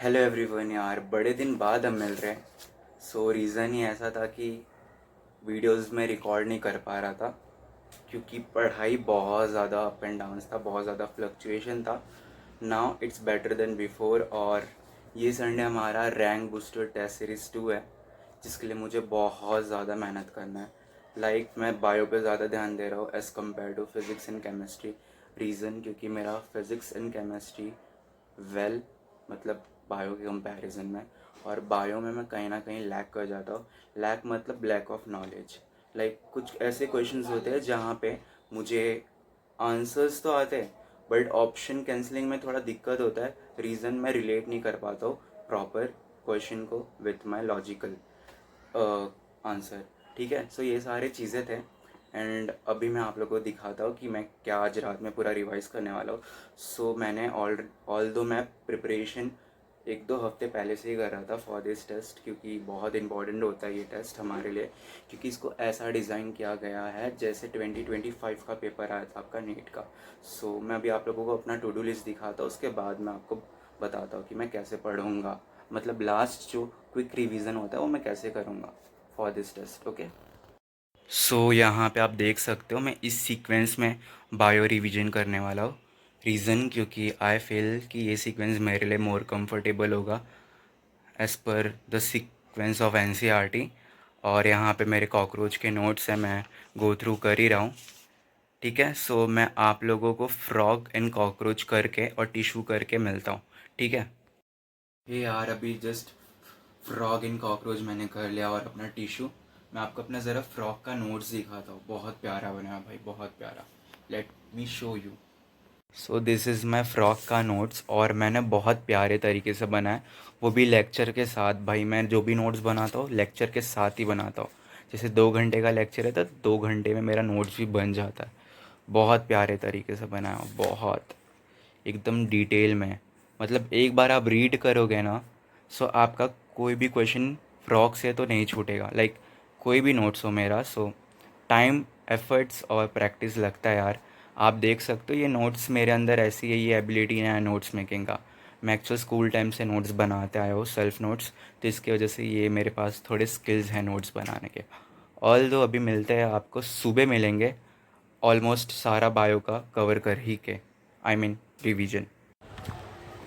Hello everyone यार, बड़े दिन बाद हम मिल रहे हैं। रीज़न ही ऐसा था कि वीडियोस में रिकॉर्ड नहीं कर पा रहा था क्योंकि पढ़ाई बहुत ज़्यादा अप एंड डाउन्स था, बहुत ज़्यादा फ्लक्चुएशन था। Now it's better than before. और ये संडे हमारा रैंक बूस्टर टेस्ट सीरीज़ 2 है, जिसके लिए मुझे बहुत ज़्यादा मेहनत करना है। मैं बायो पे ज़्यादा ध्यान दे रहा हूँ as compare to physics and chemistry. Reason क्योंकि मेरा फिज़िक्स एंड केमिस्ट्री वेल मतलब बायो के कंपैरिजन में, और बायो में मैं कहीं ना कहीं लैक कर जाता हूँ। लैक मतलब लैक ऑफ नॉलेज। कुछ ऐसे क्वेश्चंस होते हैं जहाँ पे मुझे आंसर्स तो आते हैं बट ऑप्शन कैंसलिंग में थोड़ा दिक्कत होता है। रीज़न मैं रिलेट नहीं कर पाता हूँ प्रॉपर क्वेश्चन को विथ माई लॉजिकल आंसर। ठीक है, सो ये सारे चीज़ें थे। एंड अभी मैं आप लोगों को दिखाता हूँ कि मैं क्या आज रात में पूरा रिवाइज़ करने वाला हूँ। मैंने ऑल दो मैं प्रिपरेशन 1-2 हफ्ते पहले से ही कर रहा था फॉर दिस टेस्ट, क्योंकि बहुत इंपॉर्टेंट होता है ये टेस्ट हमारे लिए। क्योंकि इसको ऐसा डिज़ाइन किया गया है जैसे 2025 का पेपर आया था आपका नीट का। मैं अभी आप लोगों को अपना टू डू लिस्ट दिखाता हूँ, उसके बाद मैं आपको बताता हूँ कि मैं कैसे पढ़ूँगा। मतलब लास्ट जो क्विक रिवीजन होता है वो मैं कैसे करूँगा फॉर दिस टेस्ट। ओके, यहाँ पे आप देख सकते हो मैं इस सीक्वेंस में बायो रिवीजन करने वाला हूँ। रीज़न क्योंकि आई फील कि ये सीक्वेंस मेरे लिए मोर कंफर्टेबल होगा as per the sequence of NCERT. और यहाँ पे मेरे कॉकरोच के नोट्स हैं, मैं गो थ्रू कर ही रहा हूँ। ठीक है, मैं आप लोगों को फ्रॉग एंड कॉकरोच करके और टिशू करके मिलता हूँ। ठीक है, ये यार अभी जस्ट फ्रॉग इन कॉकरोच मैंने कर लिया और अपना टिशू। मैं आपको अपना ज़रा फ्रॉग का नोट्स दिखाता हूँ, बहुत प्यारा बना है भाई, बहुत प्यारा। Let me show you. This is my frock का नोट्स, और मैंने बहुत प्यारे तरीके से बनाया, वो भी लेक्चर के साथ। भाई मैं जो भी नोट्स बनाता हूँ लेक्चर के साथ ही बनाता हूँ। जैसे 2 घंटे का लेक्चर है तो 2 घंटे में मेरा नोट्स भी बन जाता है। बहुत प्यारे तरीके से बनाया हूँ, बहुत एकदम डिटेल में। मतलब एक बार आप रीड करोगे ना, आपका कोई भी क्वेश्चन फ्रॉक से तो नहीं छूटेगा। कोई भी नोट्स हो मेरा, टाइम एफर्ट्स और प्रैक्टिस लगता है यार। आप देख सकते हो ये नोट्स मेरे अंदर ऐसी है, ये एबिलिटी है नोट्स मेकिंग का। मैं एक्चुअल स्कूल टाइम से नोट्स बनाते आया हूँ, सेल्फ नोट्स। तो इसकी वजह से ये मेरे पास थोड़े स्किल्स हैं नोट्स बनाने के। ऑल दो अभी मिलते हैं आपको, सुबह मिलेंगे ऑलमोस्ट सारा बायो का कवर कर ही के, I mean revision.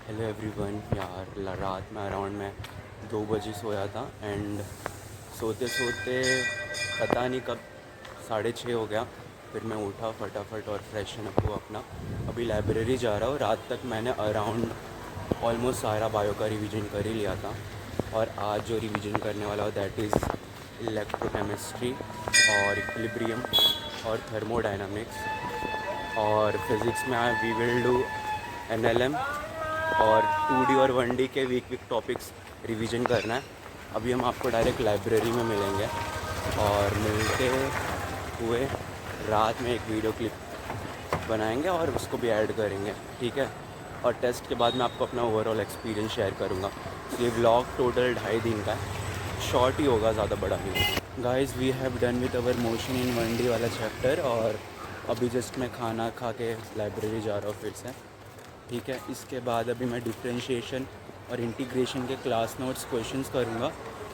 Hello everyone यार, रात में अराउंड मैं 2 बजे सोया था एंड सोते सोते पता नहीं कब 6:30 हो गया। फिर मैं उठा फटाफट और फ्रेशन अप हुआ अपना, अभी लाइब्रेरी जा रहा हूँ। रात तक मैंने अराउंड ऑलमोस्ट सारा बायो का रिवीजन कर ही लिया था। और आज जो रिवीजन करने वाला हूँ दैट इज़ इलेक्ट्रोकेमिस्ट्री और इक्विलिब्रियम और थर्मोडायनामिक्स। और फिज़िक्स में वी विल डू एनएलएम और 2D और 1D के वीक वीक टॉपिक्स रिवीजन करना है। अभी हम आपको डायरेक्ट लाइब्रेरी में मिलेंगे और मिलते हुए रात में एक वीडियो क्लिप बनाएंगे और उसको भी ऐड करेंगे। ठीक है, और टेस्ट के बाद मैं आपको अपना ओवरऑल एक्सपीरियंस शेयर करूँगा। ये व्लॉग टोटल 2.5 दिन का है, शॉर्ट ही होगा, ज़्यादा बड़ा नहीं। Guys we have done with our motion in 1D वाला चैप्टर, और अभी जस्ट मैं खाना खा के लाइब्रेरी जा रहा हूँ फिर से। ठीक है, इसके बाद अभी मैं डिफरेंशिएशन और इंटीग्रेशन के क्लास नोट्स क्वेश्चंस करूँगा,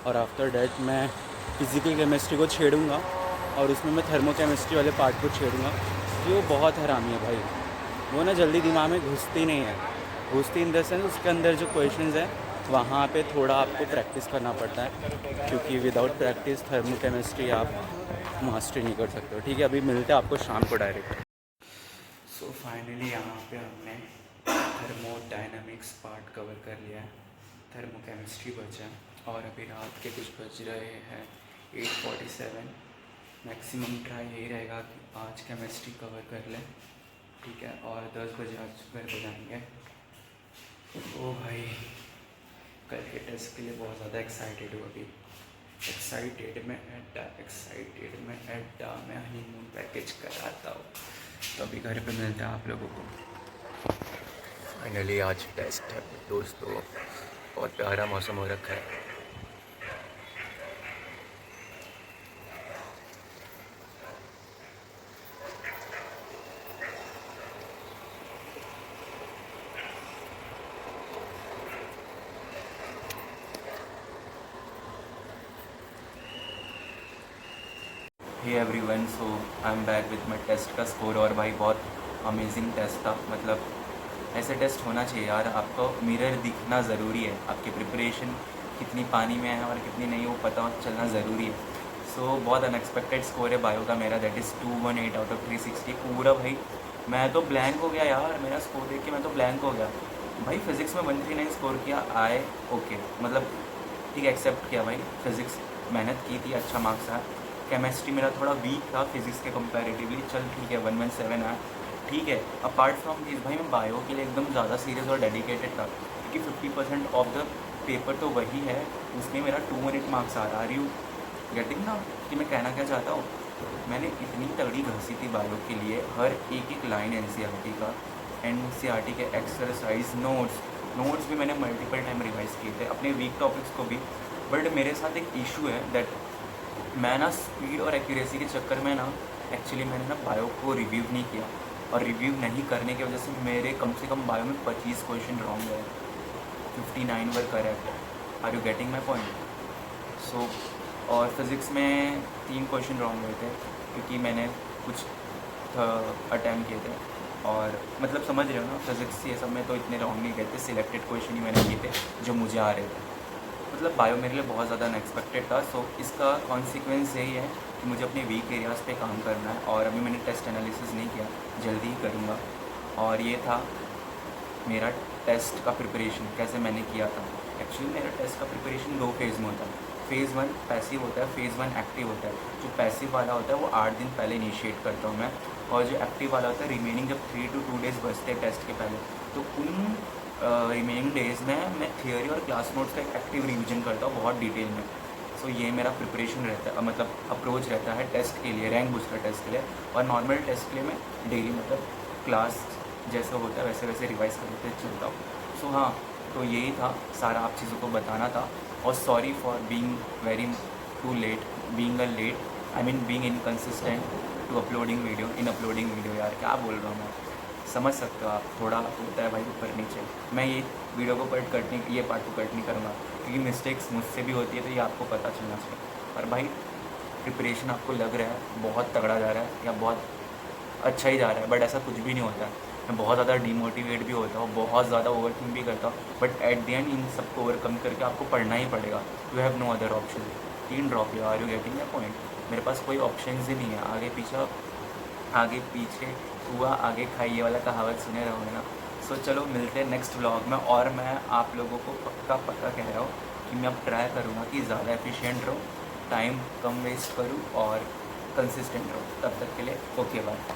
और आफ्टर डैट मैं फ़िज़िकल केमिस्ट्री को छेड़ूँगा और उसमें मैं थर्मोकेमिस्ट्री वाले पार्ट को छेड़ूँगा। ये वो बहुत हरामी है भाई, वो ना जल्दी दिमाग में घुसती नहीं है। घुसती इन द सेंस उसके अंदर जो क्वेश्चंस हैं वहाँ पे थोड़ा आपको प्रैक्टिस करना पड़ता है, क्योंकि विदाउट प्रैक्टिस थर्मोकेमिस्ट्री आप मास्टरी नहीं कर सकते हो। ठीक है, अभी मिलते हैं आपको शाम को डायरेक्ट। फाइनली यहाँ पे हमने थर्मोडायनामिक्स पार्ट कवर कर लिया है, थर्मोकेमिस्ट्री बचा है, और अभी रात के कुछ बज रहे हैं 8:47। मैक्सिमम ट्राई यही रहेगा कि आज केमिस्ट्री कवर कर लें। ठीक है, और 10 बजे आज घर को जाएंगे। ओ भाई, कल के टेस्ट के लिए बहुत ज़्यादा एक्साइटेड हूँ अभी। एक्साइटेड में एड्डा मैं हनीमून पैकेज कराता हूँ। तो अभी घर पे मिलता है आप लोगों को। फाइनली आज टेस्ट है दोस्तों, बहुत प्यारा मौसम हो रखा है। Hey everyone, so I am back with my test का स्कोर। और भाई बहुत अमेजिंग टेस्ट था। मतलब ऐसे टेस्ट होना चाहिए यार। आपको मिरर दिखना ज़रूरी है, आपकी प्रिपरेशन कितनी पानी में है और कितनी नहीं वो पता चलना ज़रूरी है। सो बहुत अनएक्सपेक्टेड स्कोर है बायो का मेरा, दैट इज़ 218 आउट ऑफ 360 पूरा। भाई मैं तो ब्लैंक हो गया यार, मेरा स्कोर देख के मैं तो ब्लैंक हो गया। भाई फिज़िक्स में 139 स्कोर किया, आए ओके, मतलब ठीक एक्सेप्ट किया भाई। फिज़िक्स मेहनत की थी, अच्छा मार्क्स आया। केमिस्ट्री मेरा थोड़ा वीक था फिज़िक्स के कंपैरेटिवली, चल ठीक है 117 आया, ठीक है। अपार्ट फ्रॉम दिस भाई मैं बायो के लिए एकदम ज़्यादा सीरियस और डेडिकेटेड था, क्योंकि 50% ऑफ द पेपर तो वही है, उसमें मेरा 218 मार्क्स आ रहा। आर यू गेटिंग ना कि मैं कहना क्या चाहता हूँ। मैंने इतनी तगड़ी घसी थी बायो के लिए, हर एक लाइन एनसीईआरटी का, एनसीईआरटी के एक्सरसाइज नोट्स भी मैंने मल्टीपल टाइम रिवाइज़ किए थे, अपने वीक टॉपिक्स को भी। बट मेरे साथ एक इशू है दैट मैं ना स्पीड और एक्यूरेसी के चक्कर में ना एक्चुअली मैंने ना बायो को रिव्यू नहीं किया, और रिव्यू नहीं करने की वजह से मेरे कम से कम बायो में 25 क्वेश्चन रॉन्ग गए, 59 were correct. Are you getting my point? So और फिज़िक्स में 3 क्वेश्चन रॉन्ग हुए थे, क्योंकि मैंने कुछ अटैम्प्ट किए थे। और मतलब समझ रहे हो ना, फिज़िक्स ये सब में तो इतने रॉन्ग नहीं गए थे, सिलेक्टेड क्वेश्चन ही मैंने किए थे जो मुझे आ रहे थे। मतलब बायो मेरे लिए बहुत ज़्यादा अनएक्सपेक्टेड था। सो इसका कॉन्सिक्वेंस यही है कि मुझे अपने वीक एरियाज़ पे काम करना है, और अभी मैंने टेस्ट एनालिसिस नहीं किया, जल्दी ही करूँगा। और ये था मेरा टेस्ट का प्रिपरेशन, कैसे मैंने किया था। एक्चुअली मेरा टेस्ट का प्रिपरेशन 2 फेज़ में होता है। फ़ेज़ 1 पैसिव होता है, फ़ेज़ 1 एक्टिव होता है। जो पैसिव वाला होता है वो 8 दिन पहले इनिशिएट करता हूँ मैं, और जो एक्टिव वाला होता है रिमेनिंग जब 3 to 2 डेज़ बचते हैं टेस्ट के पहले, तो उन रिमेनिंग डेज़ में मैं थियोरी और क्लास नोट्स का एक एक्टिव रिविजन करता हूँ बहुत डिटेल में। सो ये मेरा प्रिपरेशन रहता है, मतलब अप्रोच रहता है टेस्ट के लिए, रैंक बूस्टर टेस्ट के लिए। और नॉर्मल टेस्ट के लिए मैं डेली मतलब क्लास जैसा होता है वैसे वैसे रिवाइज़ करते चलता हूँ। सो हाँ, तो यही था सारा, आप चीज़ों को बताना था। और sorry for being very too late, being a late, I mean being inconsistent to uploading video, in uploading video. यार क्या बोल रहा हूँ मैं, समझ सकते हो आप, थोड़ा होता है भाई ऊपर नीचे। मैं ये वीडियो को ये पार्ट को कट नहीं करूँगा, क्योंकि मिस्टेक्स मुझसे भी होती है, तो ये आपको पता चलना चाहिए। और भाई प्रिपरेशन आपको लग रहा है बहुत तगड़ा जा रहा है या बहुत अच्छा ही जा रहा है, बट ऐसा कुछ भी नहीं होता है। मैं बहुत ज़्यादा डीमोटिवेट भी होता हूँ, बहुत ज़्यादा ओवरथिंक भी करता हूँ, बट एट द एंड इन सबको ओवरकम करके आपको पढ़ना ही पड़ेगा। You have no other option. 3 drop या, are you getting the point? मेरे पास कोई ऑप्शन ही नहीं है। आगे पीछे हुआ आगे खाइए वाला कहावत सुने रहोगे ना। सो चलो मिलते हैं नेक्स्ट व्लॉग में। और मैं आप लोगों को पक्का कह रहा हूँ कि मैं अब ट्राई करूँगा कि ज़्यादा एफिशिएंट रहूँ, टाइम कम वेस्ट करूँ और कंसिस्टेंट रहूँ। तब तक के लिए ओके बाय।